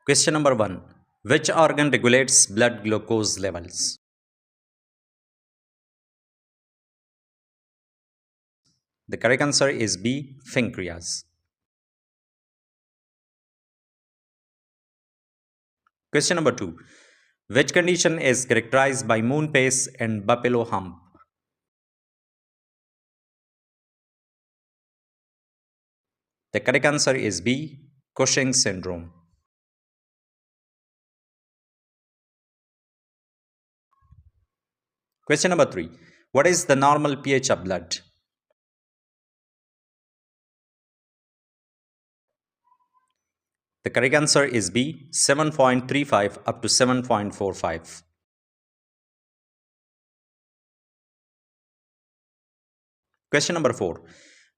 Question number 1. Which organ regulates blood glucose levels? The correct answer is B. Pancreas. Question number 2. Which condition is characterized by moon pace and buffalo hump? The correct answer is B. Cushing's syndrome. Question number 3. What is the normal pH of blood? The correct answer is B. 7.35 up to 7.45. Question number 4.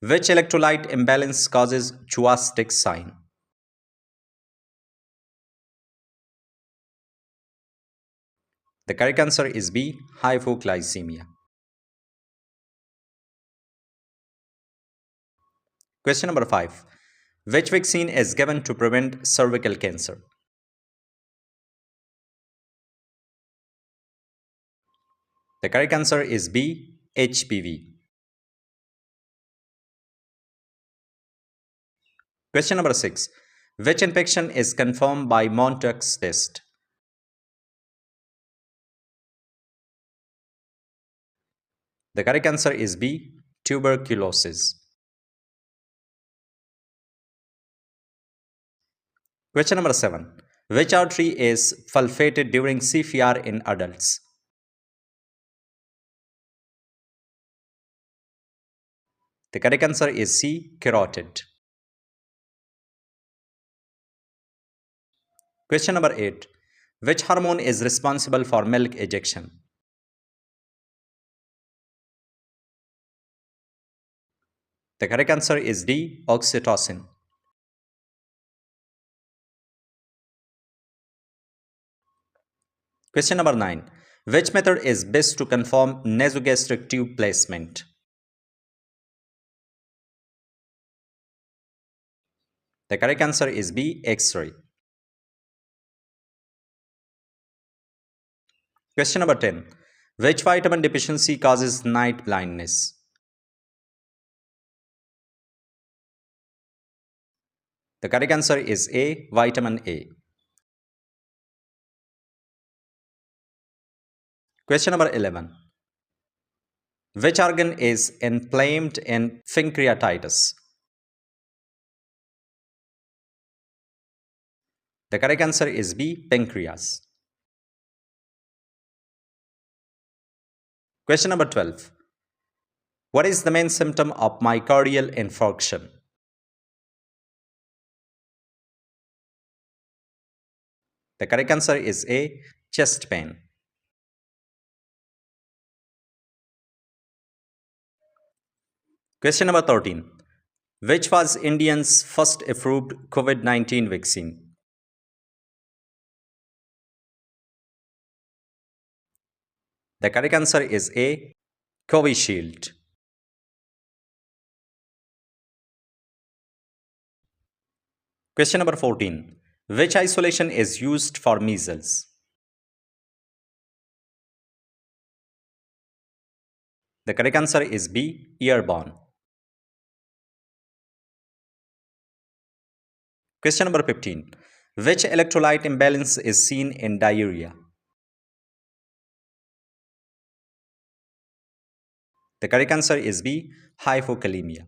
Which electrolyte imbalance causes Chvostek's sign? The correct answer is B. Hypoglycemia. Question number 5. Which vaccine is given to prevent cervical cancer? The correct answer is B. HPV. Question number 6. Which infection is confirmed by Montauk's test? The correct answer is B. Tuberculosis. Question number 7. Which artery is sulfated during CPR in adults? The correct answer is C. Carotid. Question number 8. Which hormone is responsible for milk ejection? The correct answer is D. Oxytocin. Question number 9. Which method is best to confirm nasogastric tube placement? The correct answer is B. X-ray. Question number 10. Which vitamin deficiency causes night blindness? The correct answer is A. Vitamin A. Question number 11. Which organ is inflamed in pancreatitis? The correct answer is B. Pancreas. Question number 12. What is the main symptom of myocardial infarction? The correct answer is A. Chest pain. Question number 13. Which was India's first approved COVID-19 vaccine? The correct answer is A. Covishield. Question number 14. Which isolation is used for measles? The correct answer is B. Airborne. Question number 15. Which electrolyte imbalance is seen in diarrhea? The correct answer is B. Hypokalemia.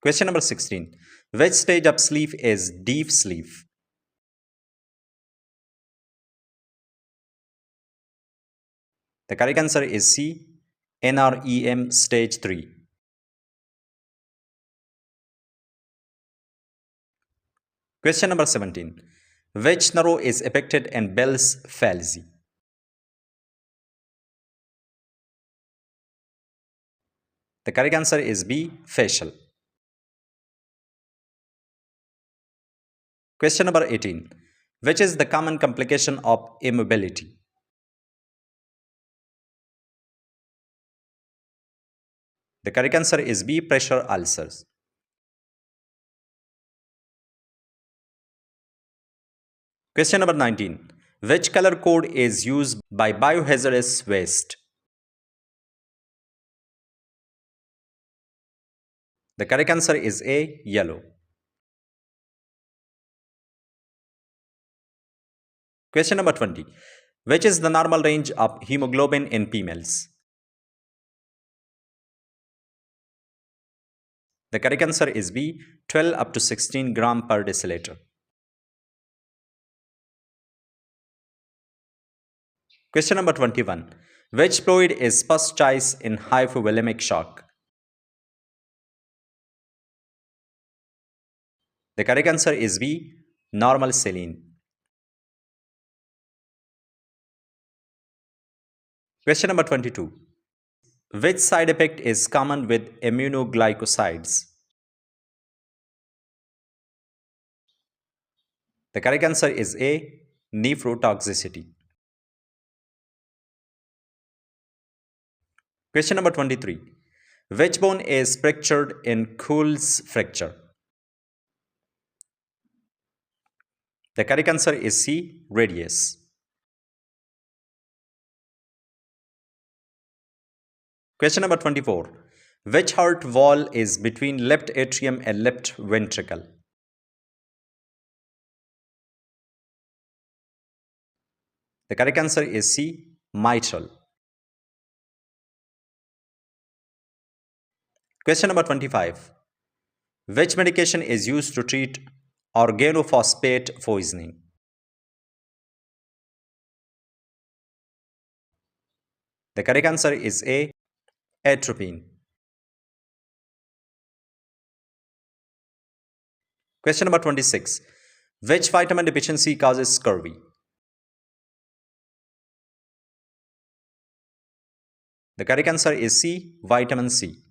Question number 16. Which stage of sleep is deep sleep? The correct answer is C. NREM stage 3. Question number 17. Which nerve is affected in Bell's palsy? The correct answer is B. Facial. Question number 18. Which is the common complication of immobility? The correct answer is B. Pressure ulcers. Question number 19. Which color code is used by biohazardous waste? The correct answer is A. Yellow. Question number 20. Which is the normal range of hemoglobin in females? The correct answer is B. 12 up to 16 gram per deciliter. Question number 21. Which fluid is first choice in hypovolemic shock? The correct answer is B. Normal saline. Question number 22. Which side effect is common with immunoglycosides? The correct answer is A. Nephrotoxicity. Question number 23. Which bone is fractured in Kuhl's fracture? The correct answer is C. Radius. Question number 24. Which heart wall is between left atrium and left ventricle? The correct answer is C. Mitral. Question number 25. Which medication is used to treat organophosphate poisoning? The correct answer is A. Atropine. Question number 26. Which vitamin deficiency causes scurvy? The correct answer is C. Vitamin C.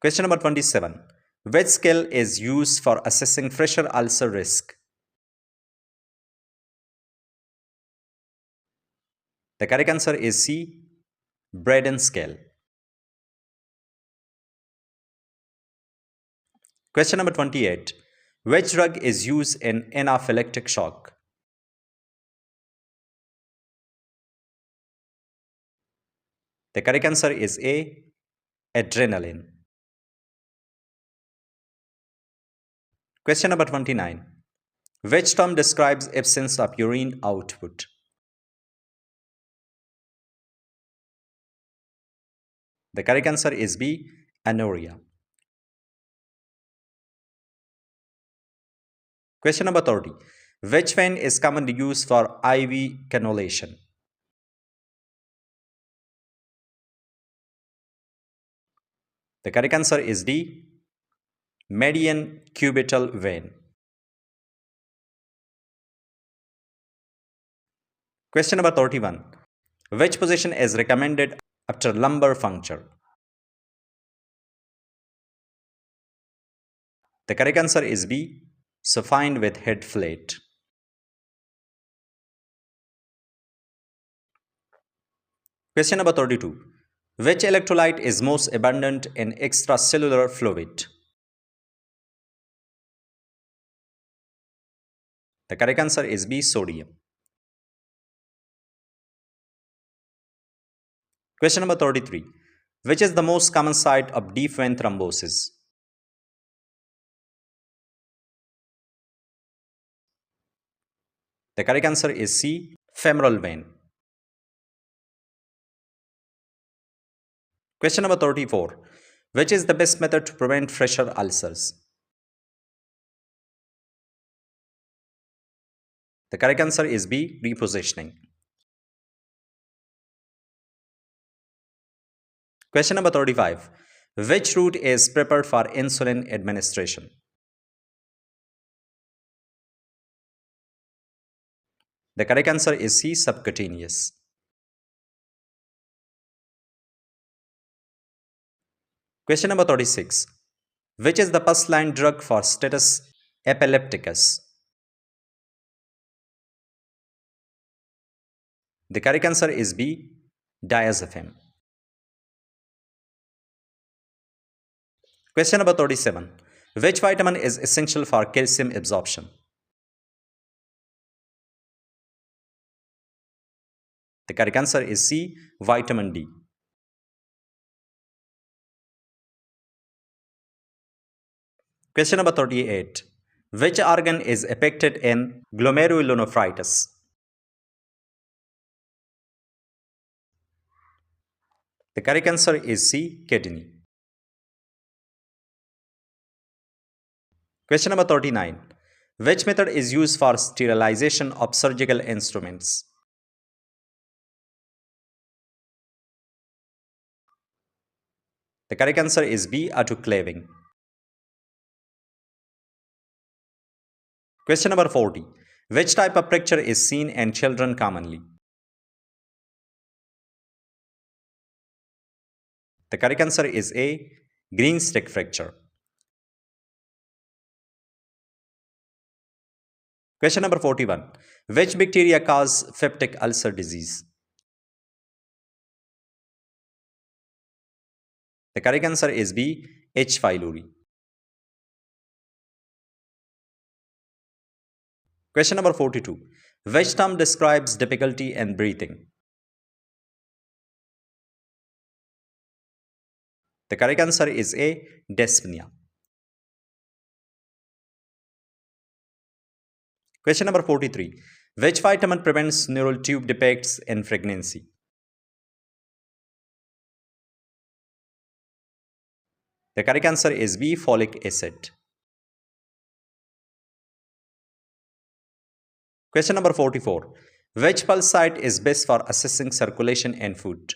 Question number 27. Which scale is used for assessing pressure ulcer risk? The correct answer is C. Braden scale. Question number 28. Which drug is used in anaphylactic shock? The correct answer is A. Adrenaline. Question number 29. Which term describes absence of urine output? The correct answer is B. Anuria. Question number 30. Which vein is commonly used for IV cannulation? The correct answer is D. Median cubital vein. Question number 31. Which position is recommended after lumbar puncture? The correct answer is B. Supine with head flat. Question number 32. Which electrolyte is most abundant in extracellular fluid? The correct answer is B. Sodium. Question number 33. Which is the most common site of deep vein thrombosis? The correct answer is C. Femoral vein. Question number 34. Which is the best method to prevent pressure ulcers? The correct answer is B. Repositioning. Question number 35. Which route is prepared for insulin administration? The correct answer is C. Subcutaneous. Question number 36. Which is the first-line drug for status epilepticus? The correct answer is B. Diazepam. Question number 37. Which vitamin is essential for calcium absorption? The correct answer is C, vitamin D. Question number 38. Which organ is affected in glomerulonephritis? The correct answer is C, kidney. Question number 39. Which method is used for sterilization of surgical instruments? The correct answer is B, autoclaving. Question number 40. Which type of fracture is seen in children commonly? The correct answer is A, green stick fracture. Question number 41. Which bacteria cause peptic ulcer disease? The correct answer is B, H. pylori. Question number 42. Which term describes difficulty in breathing? The correct answer is A, dyspnea. Question number 43. Which vitamin prevents neural tube defects in pregnancy? The correct answer is B, folic acid. Question number 44. Which pulse site is best for assessing circulation in food?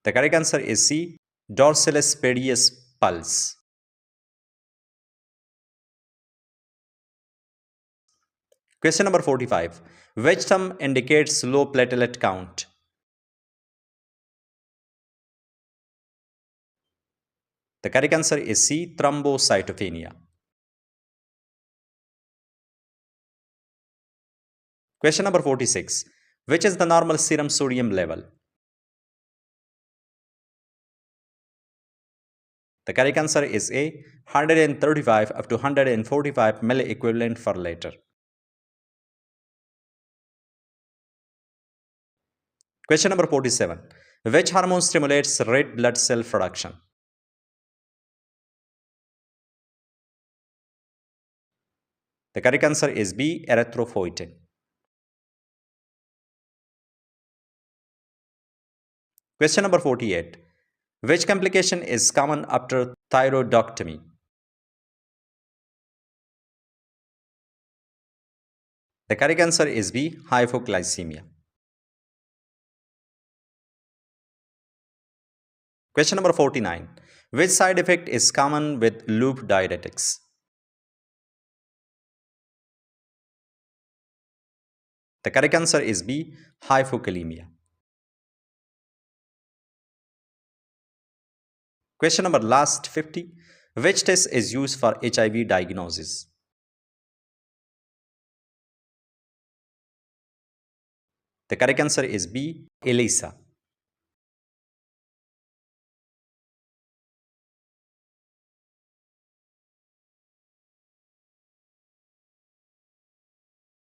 The correct answer is C, dorsalis pedius pulse. Question number 45. Which term indicates low platelet count? The correct answer is C, thrombocytopenia. Question number 46. Which is the normal serum sodium level? The correct answer is A, 135 up to 145 milliequivalent per liter. Question number 47. Which hormone stimulates red blood cell production? The correct answer is B, erythropoietin. Question number 48. Which complication is common after thyroidectomy? The correct answer is B, hypoglycemia. Question number 49. Which side effect is common with loop diuretics? The correct answer is B, hypokalemia. Question number last 50. Which test is used for HIV diagnosis? The correct answer is B, ELISA.